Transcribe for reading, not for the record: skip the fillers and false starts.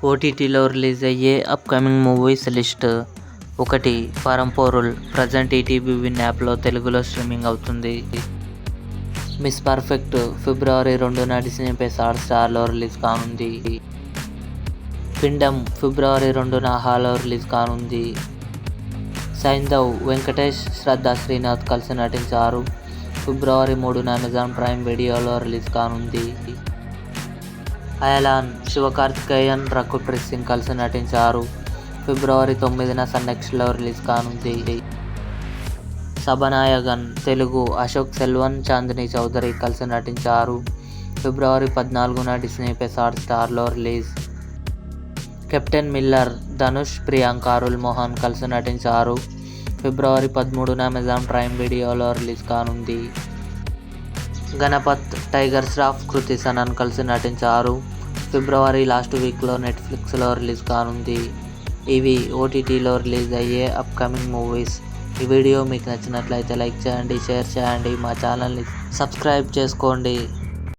ఓటీటీలో రిలీజ్ అయ్యే upcoming movies list. 1. Paramporul present ETV Win యాప్లో తెలుగులో స్ట్రీమింగ్ అవుతుంది. మిస్ పర్ఫెక్ట్ ఫిబ్రవరి 2న డిస్నీ+ హాట్‌స్టార్లో రిలీజ్ కానుంది. పిండం ఫిబ్రవరి 2న హాలో రిలీజ్ కానుంది. సైంధవ్ వెంకటేష్, శ్రద్ధా శ్రీనాథ్ కలిసి నటించారు. ఫిబ్రవరి 3న అమెజాన్ ప్రైమ్ వీడియోలో రిలీజ్ కానుంది. అయలాన్ శివకార్తికేయన్, రకుల్ ప్రీత్ సింగ్ కలిసి నటించారు. ఫిబ్రవరి 9న సన్నెక్స్లో రిలీజ్ కానుంది. సభనాయగన్ తెలుగు అశోక్ సెల్వన్, చాందిని చౌదరి కలిసి నటించారు. ఫిబ్రవరి 14న డిస్నీ+ హాట్‌స్టార్లో release. Captain Miller Dhanush, Priyanka Arul Mohan కలిసి నటించారు. ఫిబ్రవరి 13న అమెజాన్ ప్రైమ్ వీడియోలో రిలీజ్ కానుంది. గణపత్ టైగర్ ష్రాఫ్, కృతి సనన్ కలిసి నటించారు. ఫిబ్రవరి లాస్ట్ వీక్లో నెట్ఫ్లిక్స్లో రిలీజ్ కానుంది. ఇవి ఓటీటీలో రిలీజ్ అయ్యే అప్కమింగ్ మూవీస్. ఈ వీడియో మీకు నచ్చినట్లయితే లైక్ చేయండి, షేర్ చేయండి, మా ఛానల్ని సబ్స్క్రైబ్ చేసుకోండి.